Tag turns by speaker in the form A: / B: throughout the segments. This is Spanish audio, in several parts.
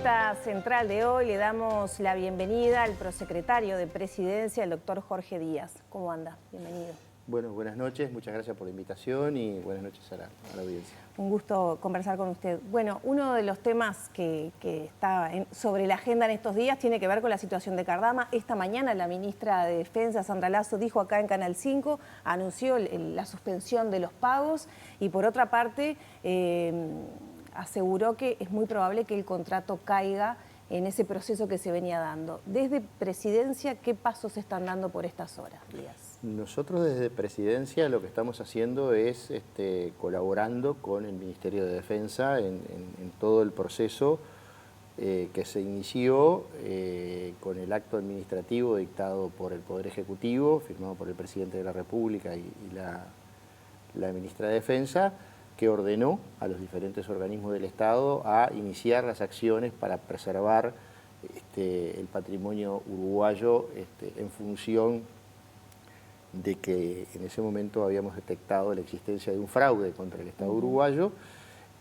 A: nota central de hoy le damos la bienvenida al prosecretario de Presidencia, el doctor Jorge Díaz. ¿Cómo anda? Bienvenido.
B: Bueno, buenas noches, muchas gracias por la invitación y buenas noches a la audiencia.
A: Un gusto conversar con usted. Bueno, uno de los temas que está sobre la agenda en estos días tiene que ver con la situación de Cardama. Esta mañana la ministra de Defensa, Sandra Lasso, dijo acá en Canal 5, anunció la suspensión de los pagos y por otra parte aseguró que es muy probable que el contrato caiga en ese proceso que se venía dando. Desde Presidencia, ¿qué pasos se están dando por estas horas, Díaz?
B: Nosotros desde Presidencia lo que estamos haciendo es colaborando con el Ministerio de Defensa en todo el proceso que se inició con el acto administrativo dictado por el Poder Ejecutivo, firmado por el Presidente de la República y la Ministra de Defensa, que ordenó a los diferentes organismos del Estado a iniciar las acciones para preservar el patrimonio uruguayo en función de que en ese momento habíamos detectado la existencia de un fraude contra el Estado uruguayo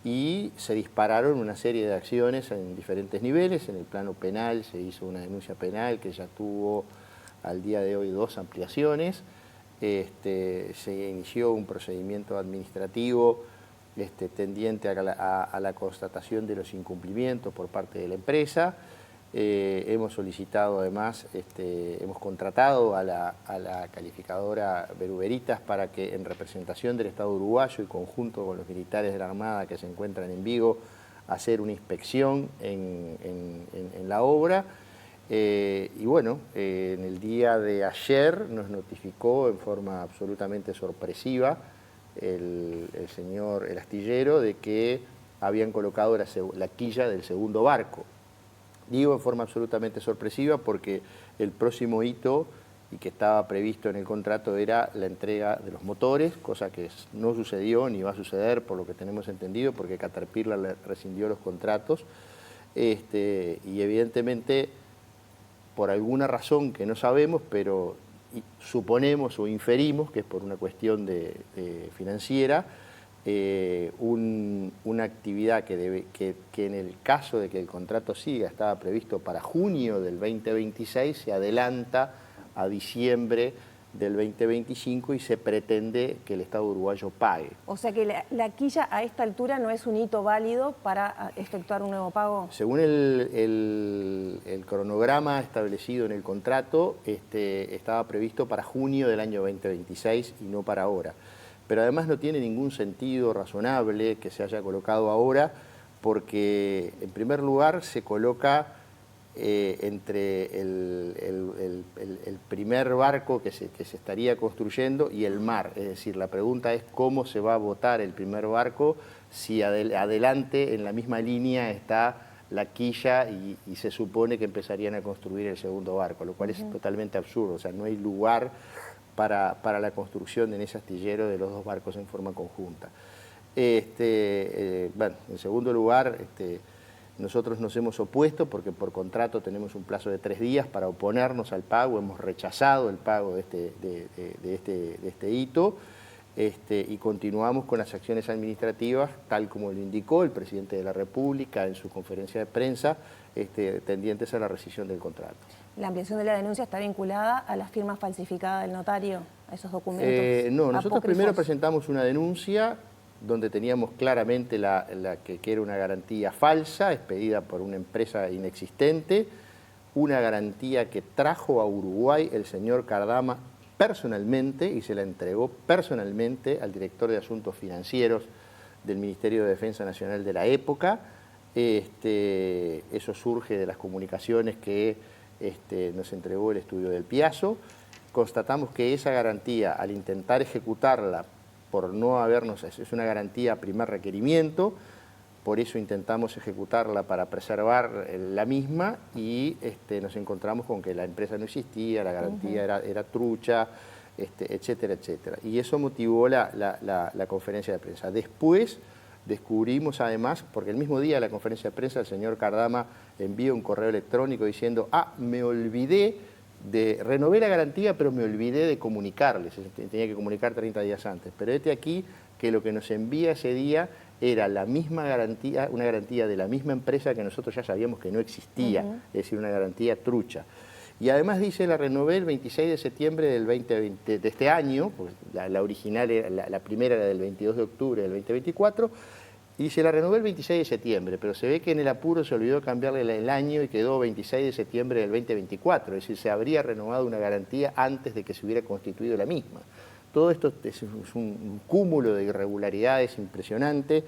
B: y se dispararon una serie de acciones en diferentes niveles. En el plano penal se hizo una denuncia penal que ya tuvo al día de hoy 2 ampliaciones. Se inició un procedimiento administrativo tendiente a la constatación de los incumplimientos por parte de la empresa. Hemos solicitado además, hemos contratado a la calificadora Beruberitas para que en representación del Estado uruguayo y conjunto con los militares de la Armada que se encuentran en Vigo, hacer una inspección en la obra. Y bueno, en el día de ayer nos notificó en forma absolutamente sorpresiva el astillero de que habían colocado la quilla del segundo barco. Digo en forma absolutamente sorpresiva porque el próximo hito y que estaba previsto en el contrato era la entrega de los motores, cosa que no sucedió ni va a suceder por lo que tenemos entendido porque Caterpillar le rescindió los contratos y evidentemente por alguna razón que no sabemos, pero suponemos o inferimos que es por una cuestión financiera, una actividad que en el caso de que el contrato siga estaba previsto para junio del 2026, se adelanta a diciembre del 2025 y se pretende que el Estado uruguayo pague.
A: O sea que la quilla a esta altura no es un hito válido para efectuar un nuevo pago.
B: Según el cronograma establecido en el contrato, estaba previsto para junio del año 2026 y no para ahora. Pero además no tiene ningún sentido razonable que se haya colocado ahora porque, en primer lugar, se coloca entre el primer barco que se estaría construyendo y el mar. Es decir, la pregunta es cómo se va a botar el primer barco si adelante en la misma línea está la quilla y se supone que empezarían a construir el segundo barco, lo cual es totalmente absurdo. O sea, no hay lugar para la construcción en ese astillero de los 2 barcos en forma conjunta. Bueno, en segundo lugar, nosotros nos hemos opuesto porque por contrato tenemos un plazo de 3 días para oponernos al pago. Hemos rechazado el pago de este hito y continuamos con las acciones administrativas tal como lo indicó el Presidente de la República en su conferencia de prensa tendientes a la rescisión del contrato.
A: ¿La ampliación de la denuncia está vinculada a la firma falsificada del notario, a esos documentos?
B: No, nosotros primero presentamos una denuncia donde teníamos claramente que era una garantía falsa, expedida por una empresa inexistente, una garantía que trajo a Uruguay el señor Cardama personalmente y se la entregó personalmente al director de Asuntos Financieros del Ministerio de Defensa Nacional de la época. Eso surge de las comunicaciones que nos entregó el estudio del Piazzo. Constatamos que esa garantía, al intentar ejecutarla, por no habernos, es una garantía a primer requerimiento, por eso intentamos ejecutarla para preservar la misma y nos encontramos con que la empresa no existía, la garantía era trucha, etcétera, etcétera. Y eso motivó la conferencia de prensa. Después descubrimos además, porque el mismo día de la conferencia de prensa el señor Cardama envió un correo electrónico diciendo me olvidé renové la garantía, pero me olvidé de comunicarles, tenía que comunicar 30 días antes. Pero aquí que lo que nos envía ese día era la misma garantía, una garantía de la misma empresa que nosotros ya sabíamos que no existía, es decir, una garantía trucha. Y además dice, la renové el 26 de septiembre del 2020, de este año, pues la original, la primera era del 22 de octubre del 2024, y se la renové el 26 de septiembre, pero se ve que en el apuro se olvidó cambiarle el año y quedó 26 de septiembre del 2024, es decir, se habría renovado una garantía antes de que se hubiera constituido la misma. Todo esto es un cúmulo de irregularidades impresionante,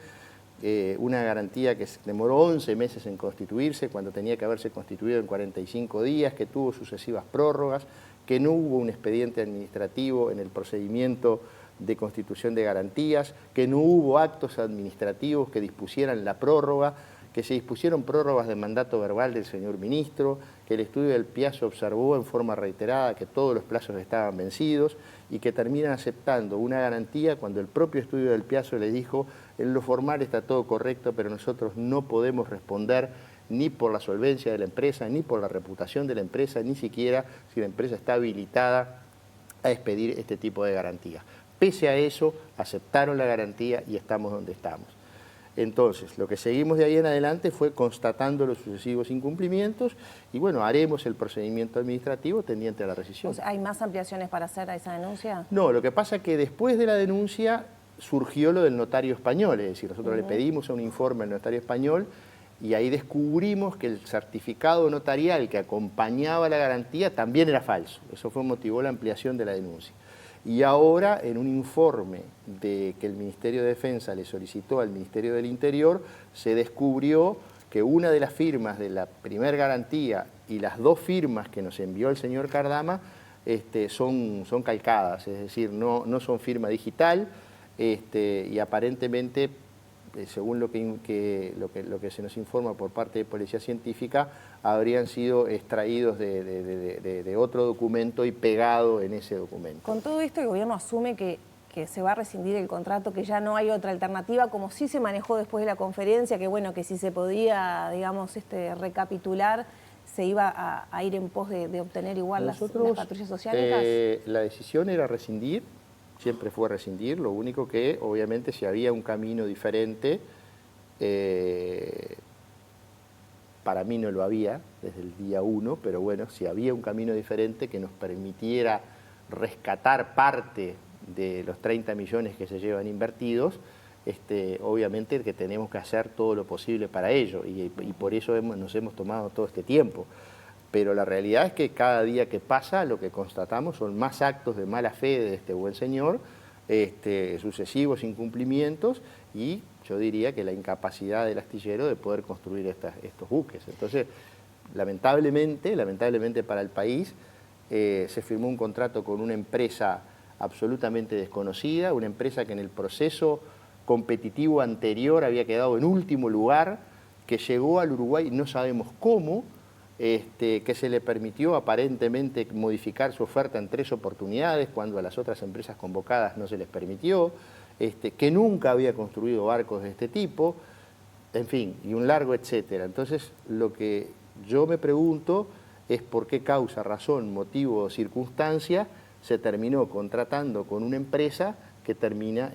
B: una garantía que demoró 11 meses en constituirse cuando tenía que haberse constituido en 45 días, que tuvo sucesivas prórrogas, que no hubo un expediente administrativo en el procedimiento de constitución de garantías, que no hubo actos administrativos que dispusieran la prórroga, que se dispusieron prórrogas de mandato verbal del señor ministro, que el estudio del PIASO observó en forma reiterada que todos los plazos estaban vencidos y que terminan aceptando una garantía cuando el propio estudio del PIASO le dijo en lo formal está todo correcto, pero nosotros no podemos responder ni por la solvencia de la empresa, ni por la reputación de la empresa, ni siquiera si la empresa está habilitada a expedir este tipo de garantías. Pese a eso, aceptaron la garantía y estamos donde estamos. Entonces, lo que seguimos de ahí en adelante fue constatando los sucesivos incumplimientos y, bueno, haremos el procedimiento administrativo tendiente a la rescisión.
A: O sea, ¿hay más ampliaciones para hacer a esa denuncia?
B: No, lo que pasa es que después de la denuncia surgió lo del notario español, es decir, nosotros le pedimos un informe al notario español y ahí descubrimos que el certificado notarial que acompañaba la garantía también era falso. Eso motivó la ampliación de la denuncia. Y ahora, en un informe que el Ministerio de Defensa le solicitó al Ministerio del Interior, se descubrió que una de las firmas de la primer garantía y las dos firmas que nos envió el señor Cardama son calcadas, es decir, no son firma digital y aparentemente, según lo que se nos informa por parte de Policía Científica, habrían sido extraídos de otro documento y pegado en ese documento.
A: Con todo esto, el gobierno asume que se va a rescindir el contrato, que ya no hay otra alternativa, como sí se manejó después de la conferencia, que bueno, que si se podía, digamos, recapitular, se iba a ir en pos de obtener igual las patrullas sociales.
B: La decisión era rescindir, siempre fue rescindir, lo único que obviamente si había un camino diferente, para mí no lo había desde el día 1, pero bueno, si había un camino diferente que nos permitiera rescatar parte de los 30 millones que se llevan invertidos, obviamente que tenemos que hacer todo lo posible para ello y por eso nos hemos tomado todo este tiempo. Pero la realidad es que cada día que pasa lo que constatamos son más actos de mala fe de este buen señor, sucesivos incumplimientos y yo diría que la incapacidad del astillero de poder construir estos buques. Entonces, lamentablemente para el país, se firmó un contrato con una empresa absolutamente desconocida, una empresa que en el proceso competitivo anterior había quedado en último lugar, que llegó al Uruguay no sabemos cómo, que se le permitió aparentemente modificar su oferta en 3 oportunidades cuando a las otras empresas convocadas no se les permitió, que nunca había construido barcos de este tipo, en fin, y un largo etcétera. Entonces, lo que yo me pregunto es por qué causa, razón, motivo o circunstancia se terminó contratando con una empresa que termina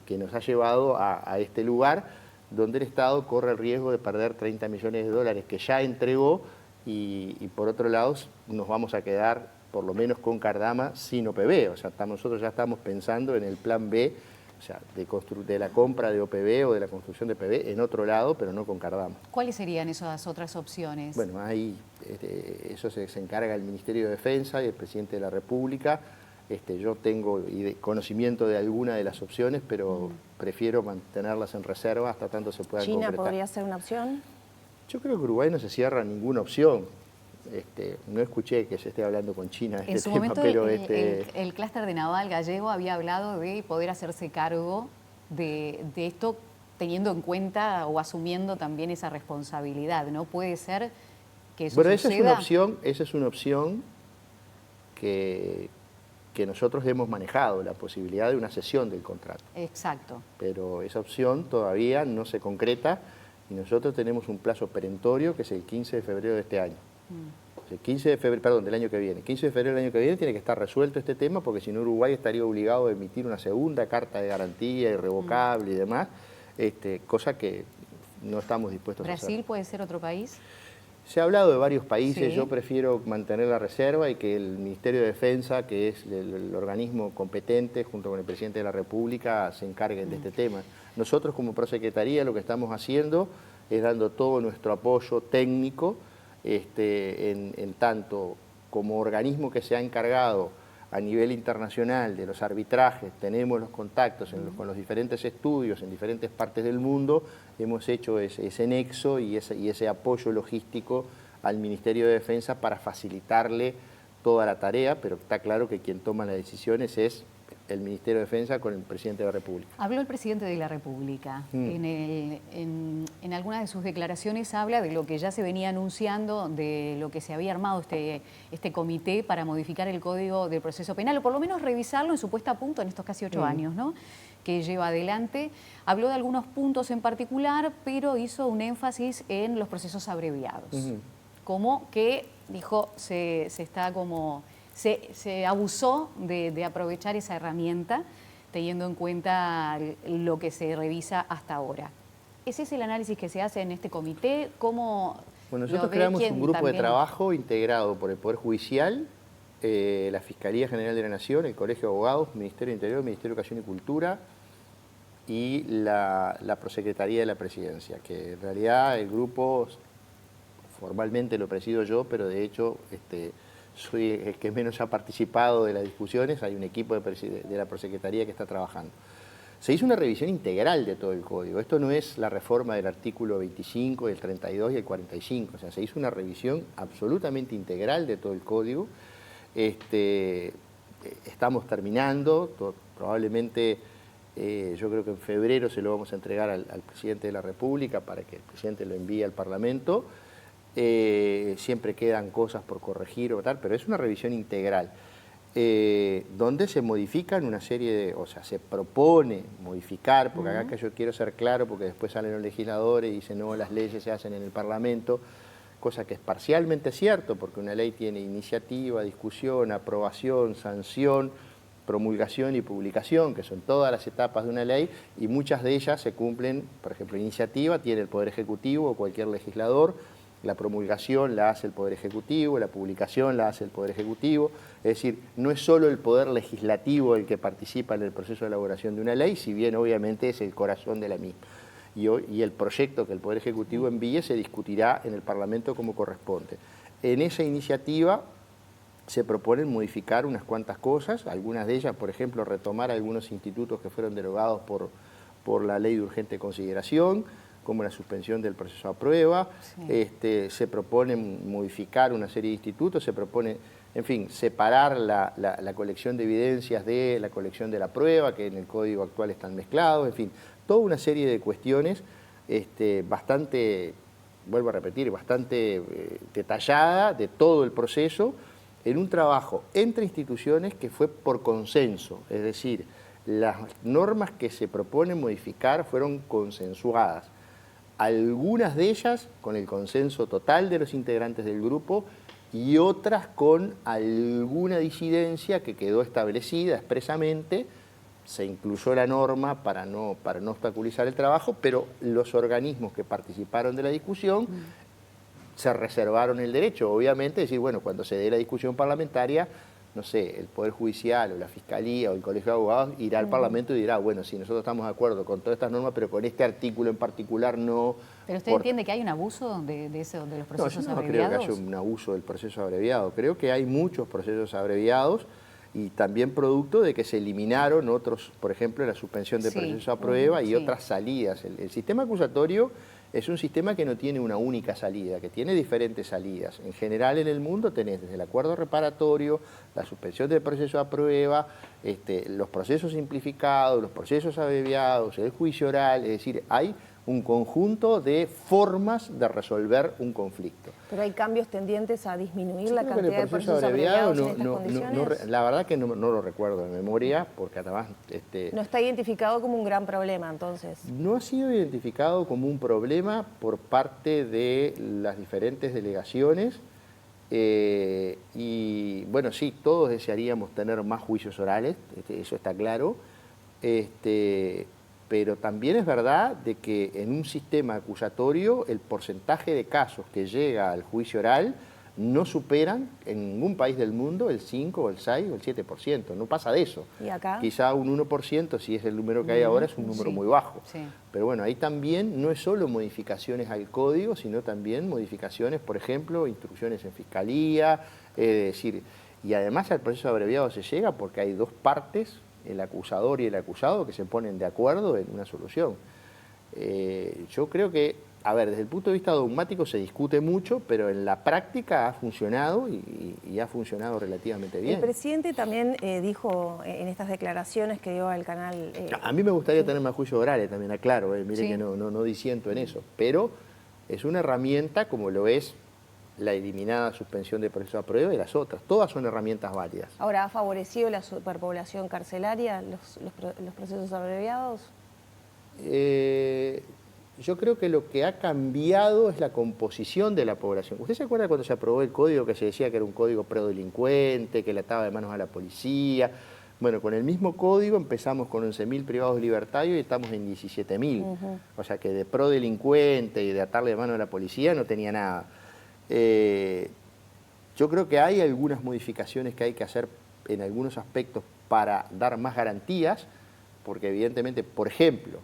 B: que nos ha llevado a este lugar donde el Estado corre el riesgo de perder 30 millones de dólares que ya entregó y por otro lado nos vamos a quedar por lo menos con Cardama sin OPB, o sea, nosotros ya estamos pensando en el plan B, o sea, de la compra de OPB o de la construcción de OPB en otro lado, pero no con Cardama.
C: ¿Cuáles serían esas otras opciones?
B: Bueno, ahí eso se encarga el Ministerio de Defensa y el Presidente de la República. Yo tengo conocimiento de alguna de las opciones, pero prefiero mantenerlas en reserva hasta tanto se puedan concretar.
A: ¿China podría ser una opción?
B: Yo creo que Uruguay no se cierra ninguna opción. No escuché que se esté hablando con China de este tema, pero
C: el clúster de naval gallego había hablado de poder hacerse cargo de esto teniendo en cuenta o asumiendo también esa responsabilidad, ¿no? Puede ser que eso suceda.
B: Esa es una opción que nosotros hemos manejado, la posibilidad de una cesión del contrato.
C: Exacto.
B: Pero esa opción todavía no se concreta y nosotros tenemos un plazo perentorio que es el 15 de febrero de este año. El 15 de febrero, perdón, del año que viene. 15 de febrero del año que viene tiene que estar resuelto este tema porque si no Uruguay estaría obligado a emitir una segunda carta de garantía irrevocable y demás. cosa que no estamos dispuestos a hacer.
C: ¿Brasil puede ser otro país?
B: Se ha hablado de varios países,
C: Sí.
B: Yo prefiero mantener la reserva y que el Ministerio de Defensa, que es el organismo competente, junto con el Presidente de la República, se encarguen de este tema. Nosotros como Prosecretaría lo que estamos haciendo es dando todo nuestro apoyo técnico, en tanto como organismo que se ha encargado a nivel internacional de los arbitrajes, tenemos los contactos con los diferentes estudios en diferentes partes del mundo, hemos hecho ese nexo y ese apoyo logístico al Ministerio de Defensa para facilitarle toda la tarea, pero está claro que quien toma las decisiones es el Ministerio de Defensa con el Presidente de la República.
C: Habló el Presidente de la República. En algunas de sus declaraciones habla de lo que ya se venía anunciando, de lo que se había armado este comité para modificar el Código del Proceso Penal, o por lo menos revisarlo en su puesta a punto en estos casi 8 años, ¿no?, que lleva adelante. Habló de algunos puntos en particular, pero hizo un énfasis en los procesos abreviados. Como que, dijo, se abusó de aprovechar esa herramienta, teniendo en cuenta lo que se revisa hasta ahora. ¿Ese es el análisis que se hace en este comité? ¿Cómo
B: Bueno, nosotros creamos un grupo de trabajo integrado por el Poder Judicial, la Fiscalía General de la Nación, el Colegio de Abogados, Ministerio de Interior, Ministerio de Educación y Cultura y la Prosecretaría de la Presidencia, que en realidad el grupo formalmente lo presido yo, pero de hecho soy el que menos ha participado de las discusiones. Hay un equipo de la Prosecretaría que está trabajando. Se hizo una revisión integral de todo el código. Esto no es la reforma del artículo 25, el 32 y el 45. O sea, se hizo una revisión absolutamente integral de todo el código. Estamos terminando, probablemente yo creo que en febrero se lo vamos a entregar al Presidente de la República para que el Presidente lo envíe al Parlamento. Siempre quedan cosas por corregir o tal, pero es una revisión integral, donde se modifican una serie de, o sea, se propone modificar, porque acá que yo quiero ser claro, porque después salen los legisladores y dicen, no, las leyes se hacen en el Parlamento, cosa que es parcialmente cierto, porque una ley tiene iniciativa, discusión, aprobación, sanción, promulgación y publicación, que son todas las etapas de una ley, y muchas de ellas se cumplen. Por ejemplo, iniciativa tiene el Poder Ejecutivo o cualquier legislador, la promulgación la hace el Poder Ejecutivo, la publicación la hace el Poder Ejecutivo. Es decir, no es solo el Poder Legislativo el que participa en el proceso de elaboración de una ley, si bien obviamente es el corazón de la misma. Y el proyecto que el Poder Ejecutivo envíe se discutirá en el Parlamento como corresponde. En esa iniciativa se proponen modificar unas cuantas cosas, algunas de ellas, por ejemplo, retomar algunos institutos que fueron derogados por la Ley de Urgente Consideración, como la suspensión del proceso a prueba. Sí. Se propone modificar una serie de institutos, se propone, en fin, separar la colección de evidencias de la colección de la prueba, que en el código actual están mezclados, en fin, toda una serie de cuestiones bastante, vuelvo a repetir, bastante detallada de todo el proceso, en un trabajo entre instituciones que fue por consenso, es decir, las normas que se proponen modificar fueron consensuadas. Algunas de ellas con el consenso total de los integrantes del grupo y otras con alguna disidencia que quedó establecida expresamente. Se incluyó la norma para no obstaculizar el trabajo, pero los organismos que participaron de la discusión se reservaron el derecho, obviamente, de decir, bueno, cuando se dé la discusión parlamentaria, no sé, el Poder Judicial o la Fiscalía o el Colegio de Abogados irá al Parlamento y dirá, bueno, sí, nosotros estamos de acuerdo con todas estas normas, pero con este artículo en particular no.
C: ¿Pero usted entiende que hay un abuso de los procesos abreviados?
B: No, yo no creo que haya un abuso del proceso abreviado. Creo que hay muchos procesos abreviados y también producto de que se eliminaron otros, por ejemplo, la suspensión del proceso a prueba y otras salidas. El sistema acusatorio es un sistema que no tiene una única salida, que tiene diferentes salidas. En general en el mundo tenés desde el acuerdo reparatorio, la suspensión del proceso a prueba, los procesos simplificados, los procesos abreviados, el juicio oral, es decir, hay un conjunto de formas de resolver un conflicto.
A: ¿Pero hay cambios tendientes a disminuir la cantidad de procesos abreviados en estas condiciones?
B: La verdad que no lo recuerdo de memoria, porque además...
A: ¿No está identificado como un gran problema, entonces?
B: No ha sido identificado como un problema por parte de las diferentes delegaciones, y bueno, sí, todos desearíamos tener más juicios orales, eso está claro, pero también es verdad de que en un sistema acusatorio el porcentaje de casos que llega al juicio oral no superan en ningún país del mundo el 5 o el 6 o el 7%, no pasa de eso.
A: ¿Y acá?
B: Quizá un 1%, si es el número que hay ahora, es un número muy bajo.
C: Sí.
B: Pero bueno, ahí también no es solo modificaciones al código, sino también modificaciones, por ejemplo, instrucciones en fiscalía, es decir, y además al proceso abreviado se llega porque hay dos partes, el acusador y el acusado, que se ponen de acuerdo en una solución. Yo creo que, a ver, desde el punto de vista dogmático se discute mucho, pero en la práctica ha funcionado y ha funcionado relativamente bien.
A: El presidente también dijo en estas declaraciones que dio al canal...
B: A mí me gustaría tener más juicios orales también, aclaro, mire
C: Sí.
B: que no disiento en eso, pero es una herramienta como lo es la eliminada suspensión de proceso a prueba y las otras. Todas son herramientas válidas.
A: Ahora, ¿ha favorecido la superpoblación carcelaria los procesos abreviados?
B: Yo creo que lo que ha cambiado es la composición de la población. ¿Usted se acuerda cuando se aprobó el código que se decía que era un código prodelincuente, que le ataba de manos a la policía? Bueno, con el mismo código empezamos con 11.000 privados de libertad y hoy estamos en 17.000. O sea que de prodelincuente y de atarle de manos a la policía no tenía nada. Yo creo que hay algunas modificaciones que hay que hacer en algunos aspectos para dar más garantías, porque evidentemente, por ejemplo,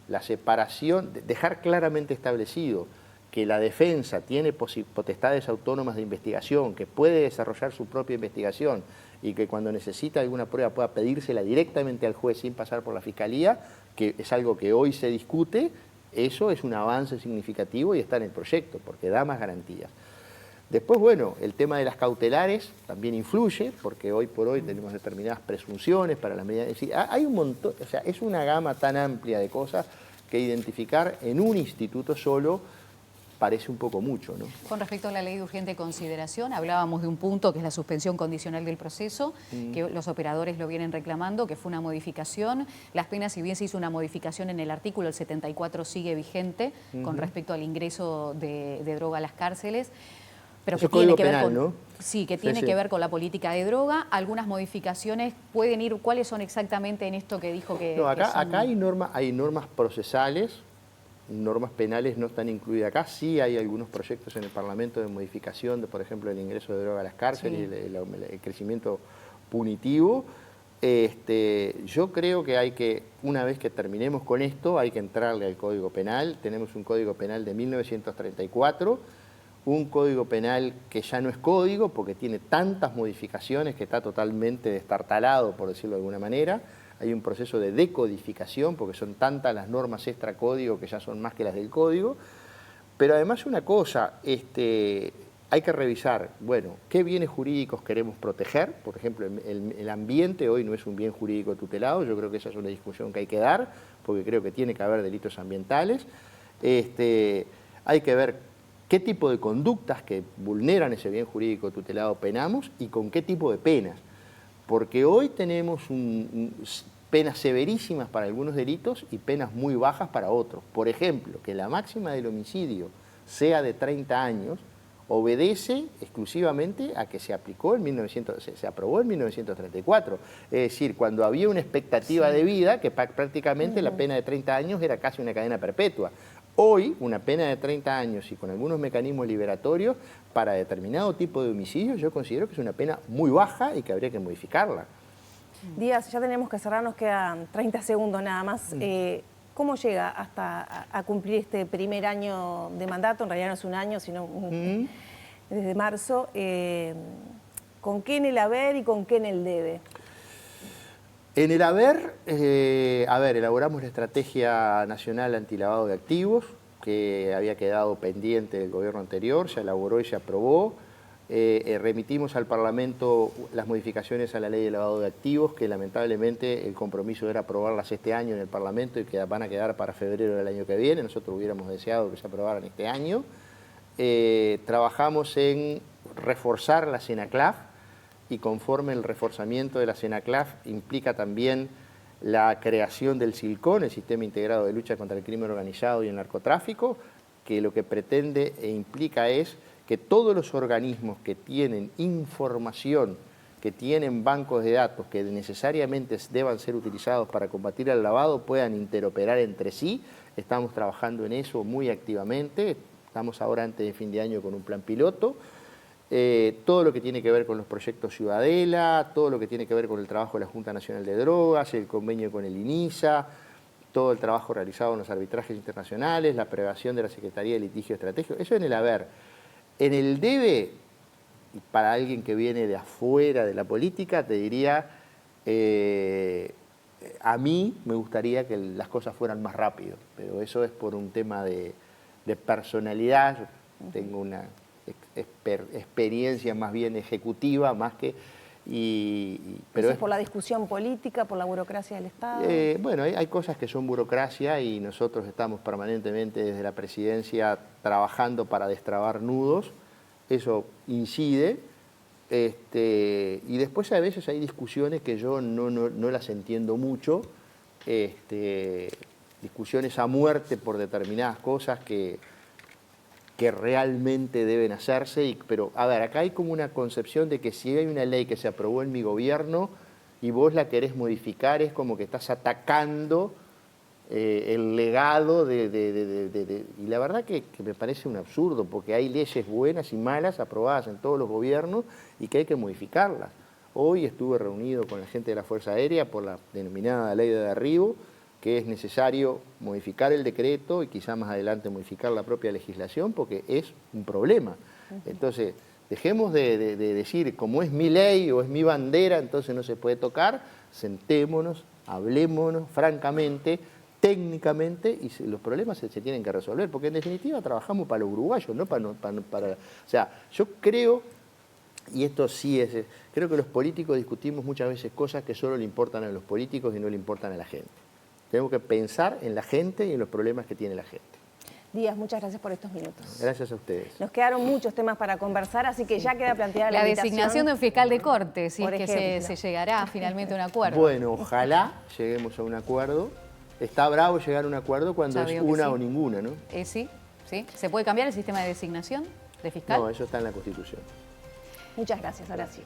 B: la separación, dejar claramente establecido que la defensa tiene potestades autónomas de investigación, que puede desarrollar su propia investigación y que cuando necesita alguna prueba pueda pedírsela directamente al juez sin pasar por la fiscalía, que es algo que hoy se discute, eso es un avance significativo y está en el proyecto, porque da más garantías. Después, bueno, el tema de las cautelares también influye, porque hoy por hoy tenemos determinadas presunciones para las medidas. Es decir, hay un montón, o sea, es una gama tan amplia de cosas que identificar en un instituto solo parece un poco mucho, ¿no?
C: Con respecto a la ley de urgente consideración, hablábamos de un punto que es la suspensión condicional del proceso, que los operadores lo vienen reclamando, que fue una modificación. Las penas, si bien se hizo una modificación en el artículo, el 74 sigue vigente con respecto al ingreso de droga a las cárceles. Pero
B: Eso
C: que tiene que ver
B: penal,
C: con,
B: ¿no?
C: sí, que tiene que ver con la política de droga. Algunas modificaciones pueden ir. ¿Cuáles son exactamente en esto que dijo que?
B: No, acá,
C: que son...
B: acá hay normas procesales, normas penales no están incluidas acá. Sí hay algunos proyectos en el Parlamento de modificación, por ejemplo, el ingreso de droga a las cárceles,
C: Sí.
B: el crecimiento punitivo. Yo creo que hay que, una vez que terminemos con esto, hay que entrarle al Código Penal. Tenemos un Código Penal de 1934, un Código Penal que ya no es código porque tiene tantas modificaciones que está totalmente destartalado, por decirlo de alguna manera. Hay un proceso de decodificación porque son tantas las normas extracódigo que ya son más que las del código. Pero además una cosa, hay que revisar, bueno, qué bienes jurídicos queremos proteger. Por ejemplo, el ambiente hoy no es un bien jurídico tutelado. Yo creo que esa es una discusión que hay que dar porque creo que tiene que haber delitos ambientales. Hay que ver qué tipo de conductas que vulneran ese bien jurídico tutelado penamos y con qué tipo de penas. Porque hoy tenemos penas severísimas para algunos delitos y penas muy bajas para otros. Por ejemplo, que la máxima del homicidio sea de 30 años obedece exclusivamente a que se aprobó en 1934. Es decir, cuando había una expectativa de vida que prácticamente la pena de 30 años era casi una cadena perpetua. Hoy, una pena de 30 años y con algunos mecanismos liberatorios para determinado tipo de homicidios, yo considero que es una pena muy baja y que habría que modificarla.
A: Díaz, ya tenemos que cerrar, nos quedan 30 segundos nada más. ¿Cómo llega hasta a cumplir este primer año de mandato? En realidad no es un año, sino desde marzo. ¿Con qué en el haber y con qué en el debe?
B: En el haber, elaboramos la Estrategia Nacional Antilavado de Activos, que había quedado pendiente del gobierno anterior, se elaboró y se aprobó. Remitimos al Parlamento las modificaciones a la Ley de Lavado de Activos, que lamentablemente el compromiso era aprobarlas este año en el Parlamento y que van a quedar para febrero del año que viene. Nosotros hubiéramos deseado que se aprobaran este año. Trabajamos en reforzar la CENACLAF, y conforme el reforzamiento de la CENACLAF implica también la creación del SILCON, el Sistema Integrado de Lucha contra el Crimen Organizado y el Narcotráfico, que lo que pretende e implica es que todos los organismos que tienen información que tienen bancos de datos que necesariamente deban ser utilizados para combatir el lavado puedan interoperar entre sí. Estamos trabajando en eso muy activamente. Estamos ahora antes de fin de año con un plan piloto. Todo lo que tiene que ver con los proyectos Ciudadela, todo lo que tiene que ver con el trabajo de la Junta Nacional de Drogas, el convenio con el INISA, todo el trabajo realizado en los arbitrajes internacionales, la prevención de la Secretaría de Litigio Estratégico. Eso en el haber. En el debe, y para alguien que viene de afuera de la política, te diría, a mí me gustaría que las cosas fueran más rápido, pero eso es por un tema de personalidad. Yo tengo una experiencia más bien ejecutiva, más que...
A: pero ¿es por la discusión política, por la burocracia del Estado?
B: Bueno, hay cosas que son burocracia y nosotros estamos permanentemente desde la presidencia trabajando para destrabar nudos. Eso incide, y después a veces hay discusiones que yo no las entiendo mucho, discusiones a muerte por determinadas cosas que realmente deben hacerse, pero a ver, acá hay como una concepción de que si hay una ley que se aprobó en mi gobierno y vos la querés modificar, es como que estás atacando el legado y la verdad que me parece un absurdo, porque hay leyes buenas y malas aprobadas en todos los gobiernos y que hay que modificarlas. Hoy estuve reunido con la gente de la Fuerza Aérea por la denominada ley de derribo, que es necesario modificar el decreto y quizá más adelante modificar la propia legislación, porque es un problema. Entonces, dejemos de decir, como es mi ley o es mi bandera, entonces no se puede tocar. Sentémonos, hablémonos francamente, técnicamente, y los problemas se tienen que resolver, porque en definitiva trabajamos para los uruguayos, no para... O sea, yo creo, y esto sí es... Creo que los políticos discutimos muchas veces cosas que solo le importan a los políticos y no le importan a la gente. Tenemos que pensar en la gente y en los problemas que tiene la gente.
A: Díaz, muchas gracias por estos minutos.
B: Gracias a ustedes.
A: Nos quedaron muchos temas para conversar, así que ya queda planteada la
C: designación de un fiscal de corte, si es que
A: ejemplo.
C: se llegará finalmente a un acuerdo.
B: Bueno, ojalá lleguemos a un acuerdo. Está bravo llegar a un acuerdo cuando es una o ninguna, ¿no?
C: Sí. ¿Se puede cambiar el sistema de designación de fiscal?
B: No, eso está en la Constitución.
A: Muchas gracias, ahora sí.